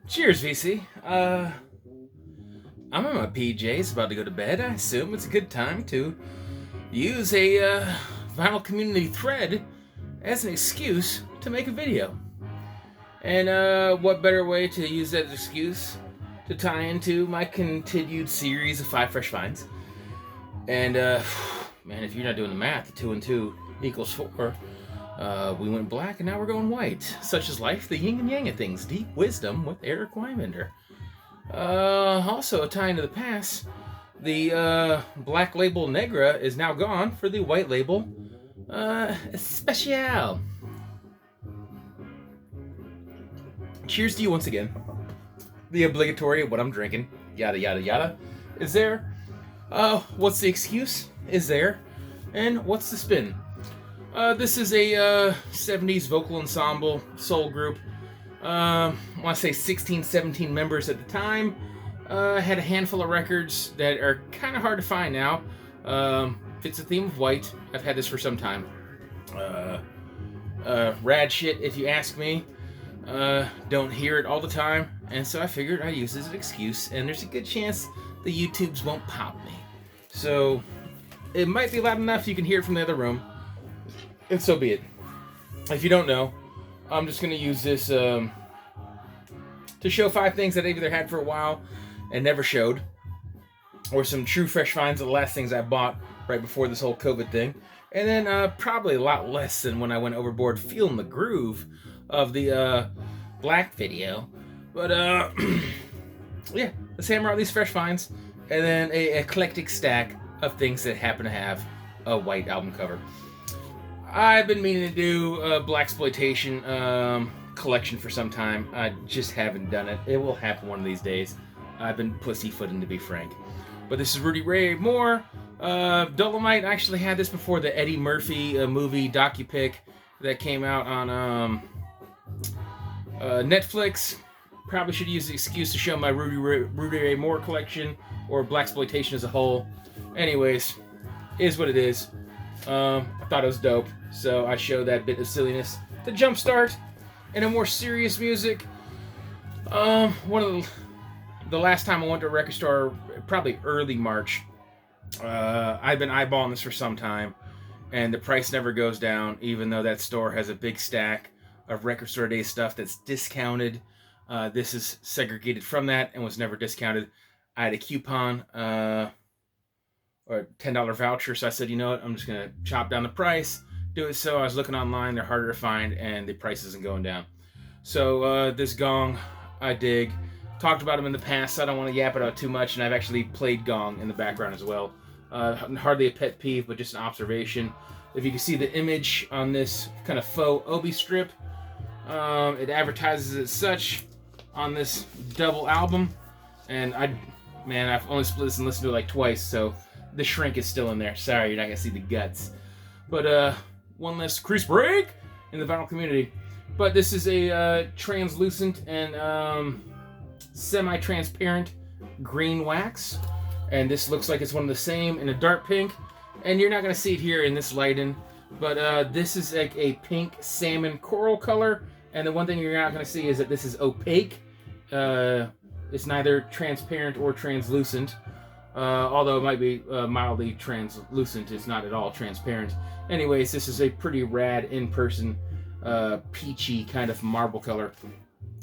Cheers, VC. I'm in my PJs, about to go to bed. I assume it's a good time to use a vinyl community thread as an excuse to make a video. And what better way to use that excuse to tie into my continued series of 5 fresh finds? And man, if you're not doing the math, 2 and 2 equals 4. We went black and now we're going white. Such is life, the yin and yang of things. Deep wisdom with Eric Weinbender. Also, a tie into the past, the black label Negra is now gone for the white label Special. Cheers to you once again. The obligatory what I'm drinking, yada yada yada, is there. What's the excuse? Is there. And what's the spin? This is a 70s vocal ensemble soul group. I want to say 16, 17 members at the time. Had a handful of records that are kind of hard to find now. Fits the theme of white. I've had this for some time. Rad shit, if you ask me. Don't hear it all the time, and so I figured I'd use this as an excuse, and there's a good chance the YouTubes won't pop me. So, it might be loud enough you can hear it from the other room, and so be it. If you don't know, I'm just going to use this to show 5 things that I've either had for a while and never showed, or some true fresh finds of the last things I bought right before this whole COVID thing, and then probably a lot less than when I went overboard feeling the groove of the black video. But yeah, let's hammer out these fresh finds, and then a eclectic stack of things that happen to have a white album cover. I've been meaning to do a Blaxploitation collection for some time. I just haven't done it. It will happen one of these days. I've been pussyfooting, to be frank. But this is Rudy Ray Moore. Dolomite. I actually had this before the Eddie Murphy movie docupic that came out on Netflix. Probably should use the excuse to show my Rudy Ray Moore collection or Blaxploitation as a whole. Anyways, is what it is. I thought it was dope, so I show that bit of silliness to jumpstart and a more serious music. One of the last time I went to a record store, probably early March. I've been eyeballing this for some time, and the price never goes down, even though that store has a big stack of Record Store Day stuff that's discounted. This is segregated from that and was never discounted. I had a coupon or a $10 voucher, so I said, you know what, I'm just going to chop down the price, do it. So I was looking online, they're harder to find, and the price isn't going down. So this Gong, I dig. Talked about them in the past, so I don't want to yap it out too much, and I've actually played Gong in the background as well. Hardly a pet peeve, but just an observation. If you can see the image on this kind of faux Obi strip, it advertises as such on this double album, and I've only split this and listened to it like twice, so the shrink is still in there. Sorry, you're not gonna see the guts. But one less crease break in the vinyl community. But this is a translucent and semi-transparent green wax, and this looks like it's one of the same in a dark pink, and you're not gonna see it here in this lighting, but this is like a pink salmon coral color, and the one thing you're not gonna see is that this is opaque. It's neither transparent or translucent, although it might be mildly translucent. It's not at all transparent. Anyways, this is a pretty rad in-person peachy kind of marble color.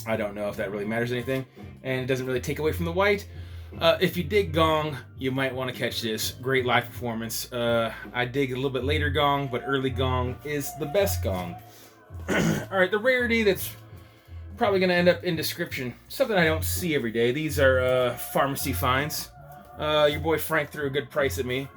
I don't know if that really matters anything, and it doesn't really take away from the white. If you dig Gong, you might want to catch this. Great live performance. I dig a little bit later Gong, but early Gong is the best Gong. Alright, the rarity that's probably going to end up in description. Something I don't see every day. These are pharmacy finds. Your boy Frank threw a good price at me.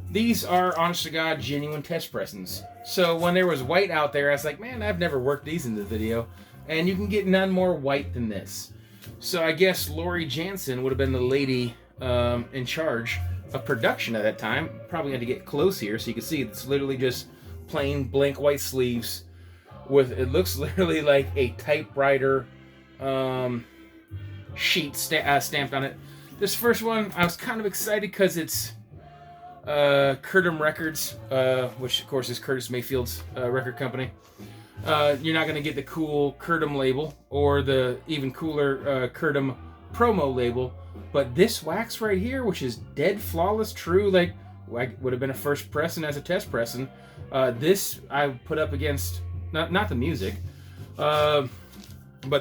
These are, honest to God, genuine test pressings. So when there was white out there, I was like, man, I've never worked these into the video. And you can get none more white than this. So I guess Lori Jansen would have been the lady in charge of production at that time. Probably had to get close here so you can see it's literally just plain blank white sleeves with, it looks literally like a typewriter sheet stamped on it. This first one, I was kind of excited because it's Curtum Records, which of course is Curtis Mayfield's record company. You're not going to get the cool Curtum label or the even cooler Curtum promo label. But this wax right here, which is dead flawless, true, like would have been a first pressing as a test pressing. This I put up against, not the music, but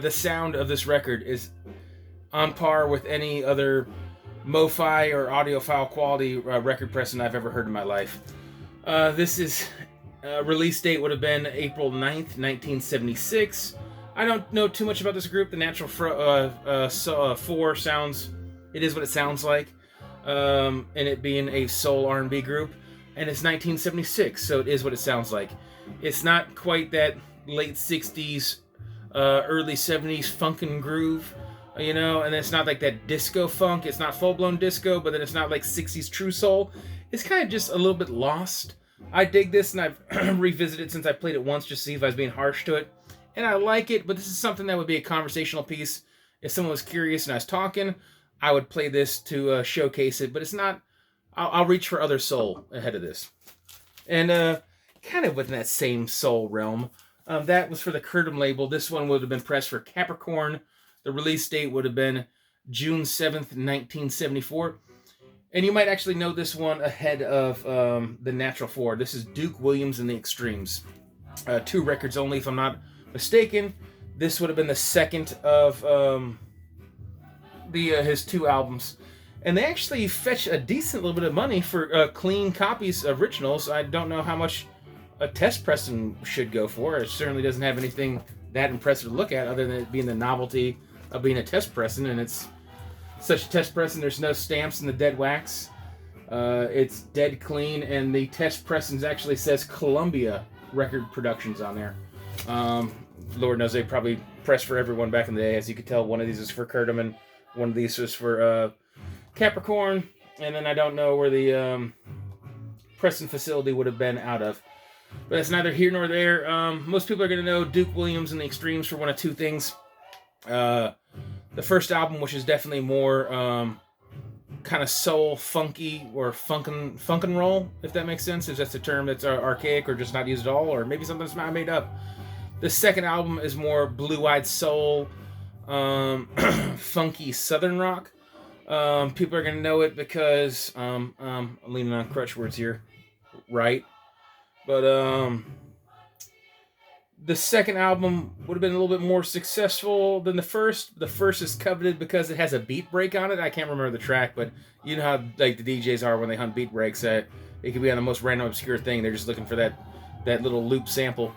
the sound of this record is on par with any other MoFi or audiophile quality record pressing I've ever heard in my life. This is release date would have been April 9th, 1976. I don't know too much about this group. The Natural 4 sounds, it is what it sounds like, and it being a soul R&B group, and it's 1976, so it is what it sounds like. It's not quite that late 60s, early 70s funk and groove, you know, and it's not like that disco funk. It's not full-blown disco, but then it's not like 60s true soul. It's kind of just a little bit lost. I dig this, and I've revisited it since I played it once just to see if I was being harsh to it. And I like it, but this is something that would be a conversational piece. If someone was curious and I was talking, I would play this to showcase it, but it's not... I'll reach for other soul ahead of this. And kind of within that same soul realm, that was for the Curtum label. This one would have been pressed for Capricorn. The release date would have been June 7th, 1974. And you might actually know this one ahead of the Natural 4. This is Duke Williams and the Extremes. 2 records only, if I'm not mistaken. This would have been the second of his 2 albums. And they actually fetch a decent little bit of money for clean copies of originals. I don't know how much a test pressing should go for. It certainly doesn't have anything that impressive to look at other than it being the novelty of being a test pressing, and it's such a test pressing. There's no stamps in the dead wax. It's dead clean, and the test pressings actually says Columbia Record Productions on there. Lord knows they probably pressed for everyone back in the day. As you could tell, one of these is for Curtum and one of these was for Capricorn, and then I don't know where the pressing facility would have been out of. But it's neither here nor there. Most people are going to know Duke Williams and the Extremes for one of 2 things. The first album, which is definitely more kind of soul funky or funk and roll, if that makes sense, if that's a term that's archaic or just not used at all, or maybe something that's not made up. The second album is more blue-eyed soul, funky southern rock. People are going to know it because I'm leaning on crutch words here, right? But the second album would have been a little bit more successful than the first. The first is coveted because it has a beat break on it. I can't remember the track, but you know how like the DJs are when they hunt beat breaks. It could be on the most random, obscure thing. They're just looking for that little loop sample.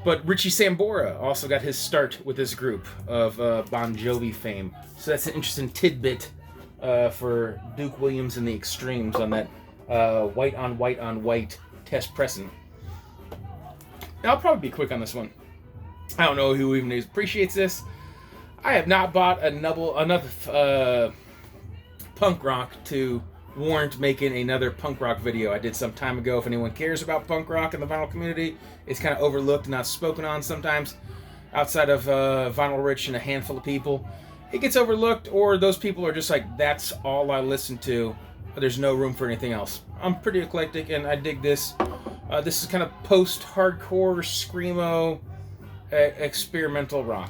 But Richie Sambora also got his start with this group of Bon Jovi fame. So that's an interesting tidbit for Duke Williams and the Extremes on that white on white on white test pressing. Now, I'll probably be quick on this one. I don't know who even appreciates this. I have not bought enough punk rock to warrant making another punk rock video. I did some time ago. If anyone cares about punk rock in the vinyl community, it's kind of overlooked and not spoken on sometimes. Outside of Vinyl Rich and a handful of people, it gets overlooked, or those people are just like, that's all I listen to. There's no room for anything else. I'm pretty eclectic, and I dig this. This is kind of post-hardcore, screamo, experimental rock.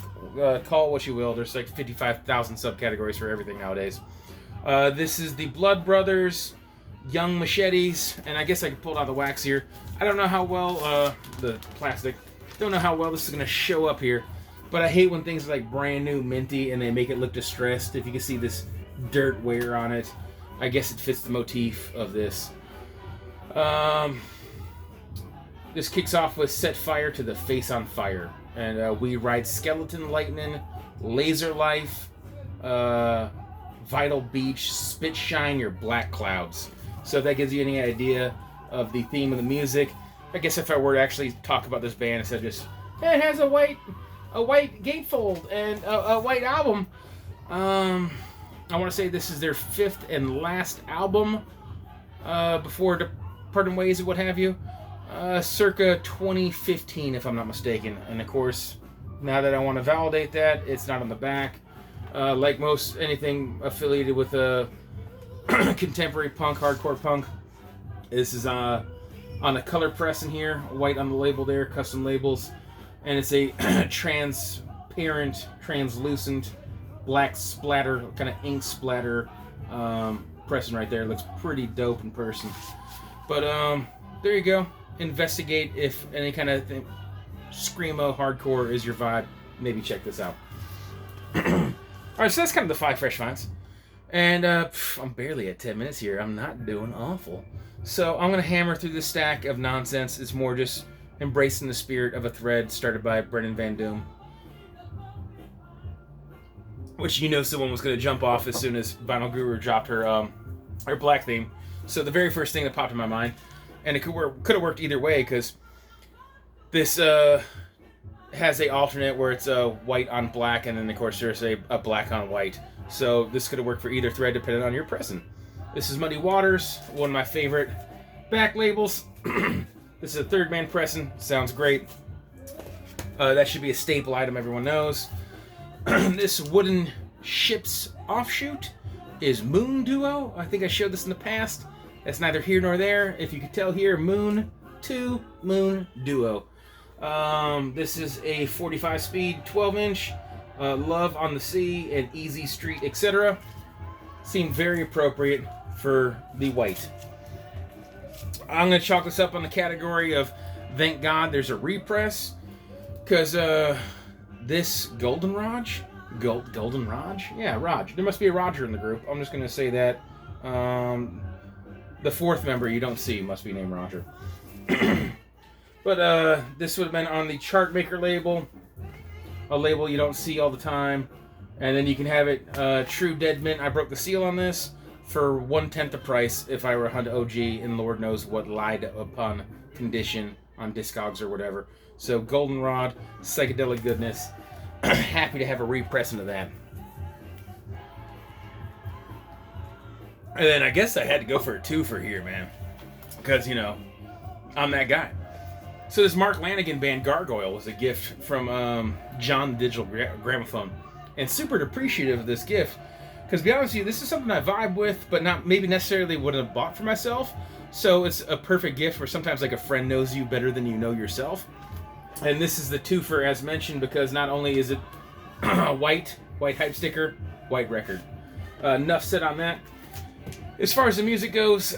Call it what you will. There's like 55,000 subcategories for everything nowadays. This is the Blood Brothers, Young Machetes, and I guess I could pull it out of the wax here. I don't know how well, the plastic, don't know how well this is going to show up here, but I hate when things are like brand new, minty, and they make it look distressed. If you can see this dirt wear on it, I guess it fits the motif of this. This kicks off with Set Fire to the Face on Fire. And we ride Skeleton Lightning, Laser Life, Vital Beach, Spit Shine Your Black Clouds. So if that gives you any idea of the theme of the music, I guess if I were to actually talk about this band instead of just, it has a white gatefold and a white album. I want to say this is their 5th and last album before Departing Ways and what have you. Circa 2015, if I'm not mistaken. And of course, now that I want to validate that, it's not on the back. Like most anything affiliated with contemporary punk, hardcore punk, this is on a color press in here, white on the label there, custom labels. and it's a transparent, translucent, black splatter, kind of ink splatter pressing right there. It looks pretty dope in person. But there you go. Investigate if any kind of screamo hardcore is your vibe. Maybe check this out. Alright, so that's kind of the 5 fresh finds. And I'm barely at 10 minutes here. I'm not doing awful. So I'm going to hammer through this stack of nonsense. It's more just embracing the spirit of a thread started by Brennan Van Doom. Which you know someone was going to jump off as soon as Vinyl Guru dropped her black theme. So the very first thing that popped in my mind, and it could have worked either way, because this has a alternate where it's white on black, and then of course there's a black on white. So this could have worked for either thread depending on your pressing. This is Muddy Waters, one of my favorite back labels. This is a third man pressing. Sounds great. That should be a staple item everyone knows. This wooden ship's offshoot is Moon Duo. I think I showed this in the past. That's neither here nor there. If you could tell here, Moon 2 Moon Duo. This is a 45 speed, 12 inch, Love on the Sea and Easy Street, etc. Seemed very appropriate for the white. I'm going to chalk this up on the category of thank God there's a repress, because this Goldenrod? Goldenrod? Yeah, Raj. There must be a Roger in the group. I'm just going to say that. The fourth member you don't see must be named Roger. But this would have been on the Chartmaker label. A label you don't see all the time. And then you can have it true dead mint. I broke the seal on this for 1/10 the price if I were a Hunt OG, and Lord knows what lied upon condition on Discogs or whatever. So Goldenrod, psychedelic goodness. Happy to have a repress into that. And then I guess I had to go for a 2 for here, man. Because, you know, I'm that guy. So this Mark Lanigan band, Gargoyle, was a gift from John the Digital Gramophone. And super appreciative of this gift. Because to be honest with you, this is something I vibe with, but not maybe necessarily would have bought for myself. So it's a perfect gift where sometimes like a friend knows you better than you know yourself. And this is the 2 for, as mentioned, because not only is it white hype sticker, white record. Enough said on that. As far as the music goes,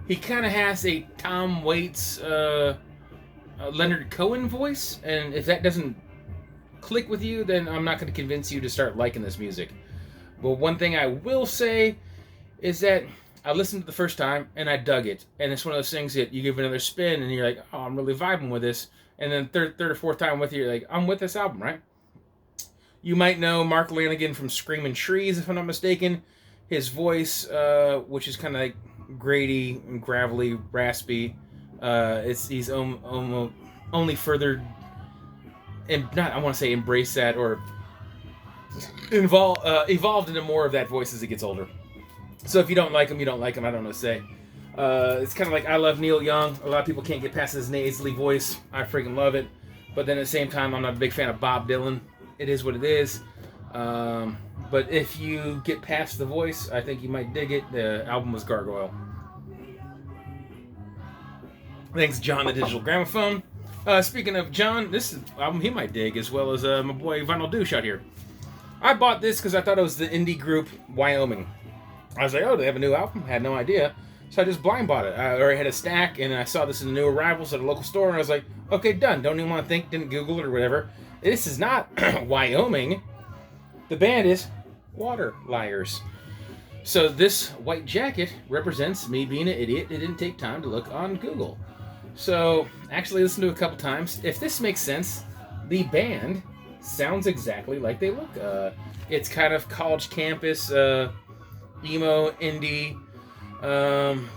he kind of has a Tom Waits, Leonard Cohen voice, and if that doesn't click with you, then I'm not going to convince you to start liking this music. But one thing I will say is that I listened to it the first time, and I dug it. And it's one of those things that you give another spin, and you're like, oh, I'm really vibing with this. And then third or fourth time with you, you're like, I'm with this album, right? You might know Mark Lanigan from Screaming Trees, if I'm not mistaken. His voice, which is kind of like grady and gravelly, raspy, he's only further, and not I want to say embrace that or evolved into more of that voice as it gets older. So if you don't like him, you don't like him. I don't know what to say. It's kind of like I love Neil Young. A lot of people can't get past his nasally voice. I freaking love it. But then at the same time, I'm not a big fan of Bob Dylan. It is what it is. But if you get past the voice, I think you might dig it. The album was Gargoyle. Thanks, John the Digital Gramophone. Speaking of John, this is an album he might dig, as well as my boy Vinyl Douche out here. I bought this because I thought it was the indie group Wyoming. I was like, oh, they have a new album? I had no idea. So I just blind bought it. I already had a stack, and I saw this in the new arrivals at a local store, and I was like, okay, done. Don't even want to think, didn't Google it or whatever. This is not Wyoming. The band is Water Liars. So this white jacket represents me being an idiot that didn't take time to look on Google. So, actually listened to it a couple times. If this makes sense, the band sounds exactly like they look. It's kind of college campus, emo, indie.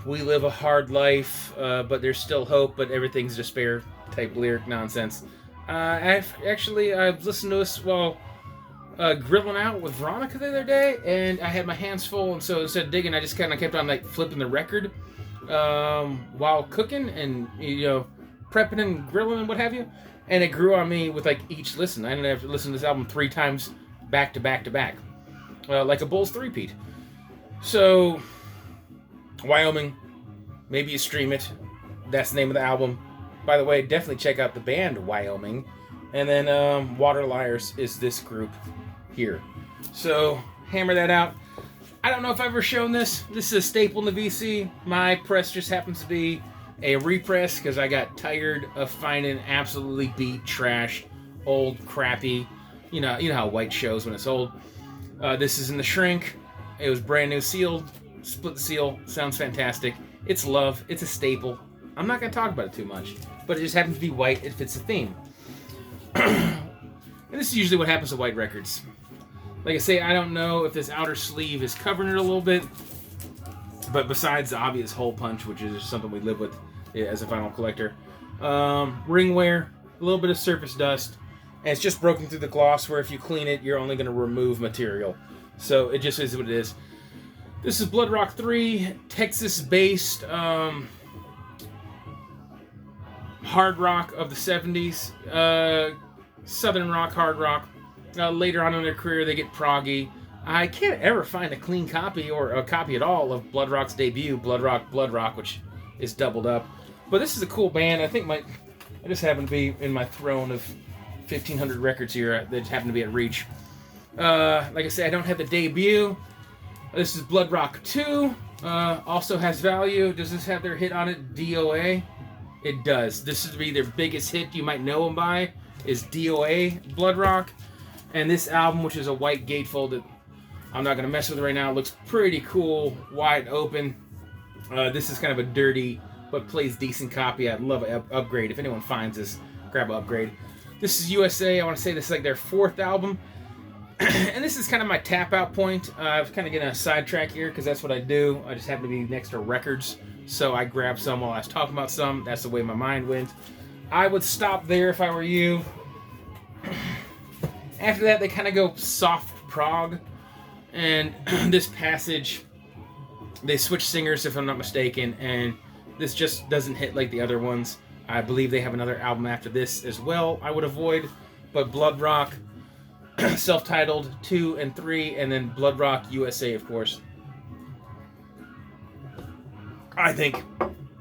We live a hard life, but there's still hope, but everything's despair type lyric nonsense. I've listened to this while grilling out with Veronica the other day, and I had my hands full, and so instead of digging, I just kind of kept on like flipping the record while cooking and, you know, prepping and grilling and what have you, and it grew on me with like each listen. I ended up listening to this album 3 times back to back to back, like a Bulls 3-peat. So, Wyoming, maybe you stream it. That's the name of the album. by the way, definitely check out the band Wyoming. And then Water Liars is this group here. So hammer that out. I don't know if I've ever shown this. This is a staple in the VC. My press just happens to be a repress because I got tired of finding absolutely beat, trash, old, crappy. You know how white shows when it's old. This is in the shrink. It was brand new sealed. Split the seal. Sounds fantastic. It's love. It's a staple. I'm not going to talk about it too much. But it just happens to be white. It fits the theme. And this is usually what happens to white records. Like I say, I don't know if this outer sleeve is covering it a little bit. But besides the obvious hole punch, which is something we live with as a vinyl collector. Ring wear. A little bit of surface dust. And it's just broken through the gloss where if you clean it, you're only going to remove material. So it just is what it is. This is Bloodrock 3, Texas-based hard rock of the 70s. Southern rock, hard rock. Later on in their career, they get proggy. I can't ever find a clean copy or a copy at all of Bloodrock's debut, Bloodrock, which is doubled up. But this is a cool band. I think I just happen to be in my throne of 1,500 records here that happen to be at reach. Like I said, I don't have the debut. This is Bloodrock 2. Also has value. Does this have their hit on it? DOA? It does. This is be their biggest hit you might know them by, is DOA Bloodrock. And this album, which is a white gatefold that I'm not going to mess with right now, looks pretty cool, wide open. This is kind of a dirty but plays decent copy. I'd love an upgrade. If anyone finds this, grab an upgrade. This is USA. I want to say this is like their 4th album. And this is kind of my tap out point. I was kind of getting a sidetrack here because that's what I do. I just happen to be next to records. So I grabbed some while I was talking about some. That's the way my mind went. I would stop there if I were you. After that, they kind of go soft prog. And this passage, they switch singers if I'm not mistaken. And this just doesn't hit like the other ones. I believe they have another album after this as well I would avoid. But Bloodrock, self-titled 2 and 3, and then Bloodrock USA, of course, I think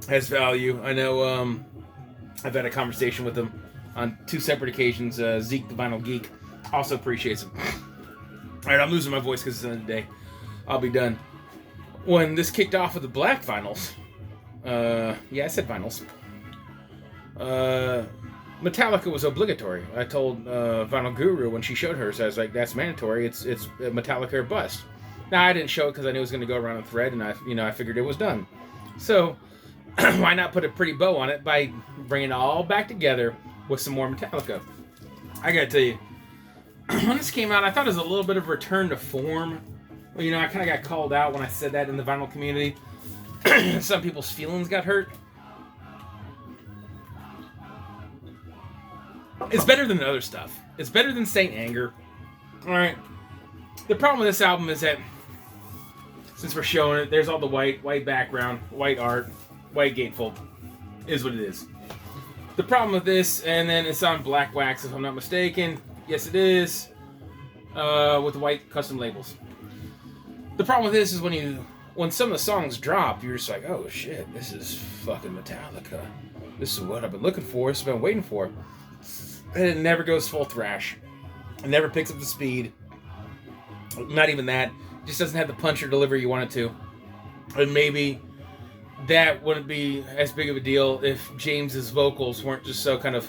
has value. I know I've had a conversation with them on 2 separate occasions. Zeke, the Vinyl Geek, also appreciates them. Alright, I'm losing my voice because it's the end of the day. I'll be done. When this kicked off with the black vinyls, yeah, I said vinyls. Metallica was obligatory. I told Vinyl Guru when she showed hers, I was like, that's mandatory. It's Metallica or bust. Now, I didn't show it because I knew it was going to go around a thread, and I figured it was done. So, why not put a pretty bow on it by bringing it all back together with some more Metallica? I gotta tell you, when this came out, I thought it was a little bit of a return to form. Well, I kind of got called out when I said that in the vinyl community. Some people's feelings got hurt. It's better than other stuff. It's better than Saint Anger. Alright. The problem with this album is that, since we're showing it, there's all the white background, white art, white gatefold. Is what it is. The problem with this, and then it's on black wax if I'm not mistaken. Yes, it is. With the white custom labels. The problem with this is when some of the songs drop, you're just like, oh shit, this is fucking Metallica. This is what I've been looking for. This has been waiting for. And it never goes full thrash. It never picks up the speed. Not even that. It just doesn't have the punch or delivery you want it to. And maybe that wouldn't be as big of a deal if James's vocals weren't just so kind of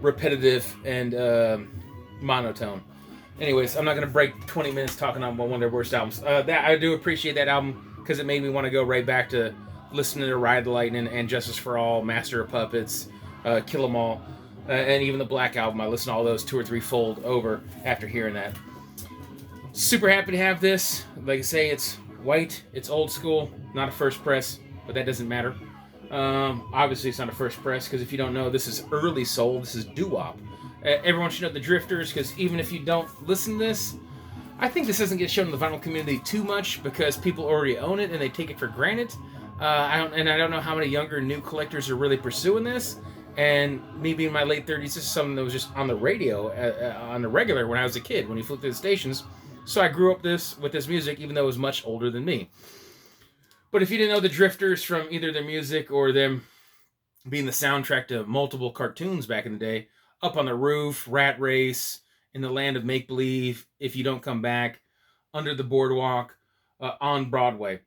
repetitive and monotone. Anyways, I'm not going to break 20 minutes talking on one of their worst albums. I do appreciate that album because it made me want to go right back to listening to Ride the Lightning and Justice for All, Master of Puppets, Kill 'Em All. And even the Black Album, I listened to all those 2 or 3 fold over after hearing that. Super happy to have this. Like I say, it's white, it's old school, not a first press, but that doesn't matter. Obviously, it's not a first press, because if you don't know, this is early soul, this is doo-wop. Everyone should know the Drifters, because even if you don't listen to this, I think this doesn't get shown in the vinyl community too much, because people already own it and they take it for granted. I don't know how many younger new collectors are really pursuing this. And me being in my late 30s, this is something that was just on the radio, on the regular when I was a kid, when you flipped through the stations. So I grew up with this music, even though it was much older than me. But if you didn't know the Drifters from either their music or them being the soundtrack to multiple cartoons back in the day. Up on the Roof, Rat Race, In the Land of Make Believe, If You Don't Come Back, Under the Boardwalk, on Broadway.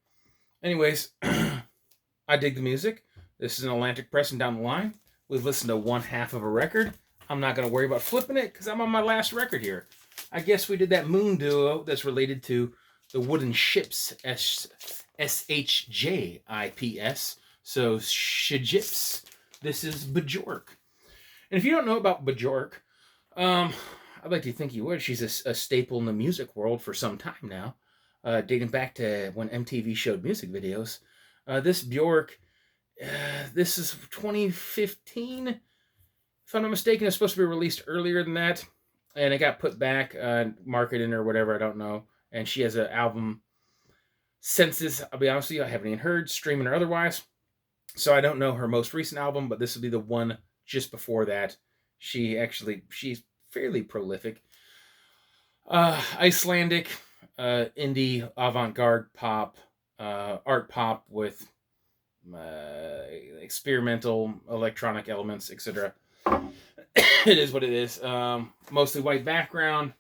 Anyways, I dig the music. This is an Atlantic Press and down the line. We've listened to one half of a record. I'm not going to worry about flipping it because I'm on my last record here. I guess we did that Moon duo that's related to the Wooden Ships, SHJIPS. So, Shijips. This is Bjork. And if you don't know about Bjork, I'd like to think you would. She's a staple in the music world for some time now, dating back to when MTV showed music videos. This Bjork, this is 2015. If I'm not mistaken, it's supposed to be released earlier than that. And it got put back, marketing or whatever, I don't know. And she has an album, Census, I'll be honest with you, I haven't even heard, streaming or otherwise. So I don't know her most recent album, but this will be the one just before that. She's fairly prolific. Icelandic, indie, avant-garde pop, art pop with experimental electronic elements, etc. It is what it is. Mostly white background,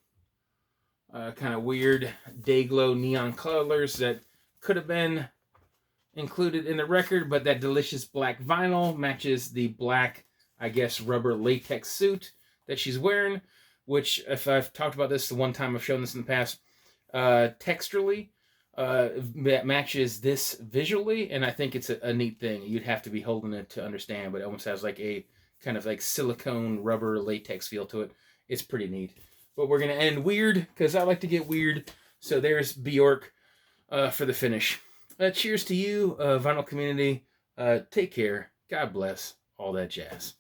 kind of weird day glow neon colors that could have been included in the record, but that delicious black vinyl matches the black, I guess, rubber latex suit that she's wearing, which, if I've talked about this the one time I've shown this in the past, texturally, matches this visually, and I think it's a neat thing. You'd have to be holding it to understand, but it almost has like a kind of like silicone rubber latex feel to it. It's pretty neat. But we're going to end weird, because I like to get weird. So there's Bjork for the finish. Cheers to you, vinyl community. Take care. God bless. All that jazz.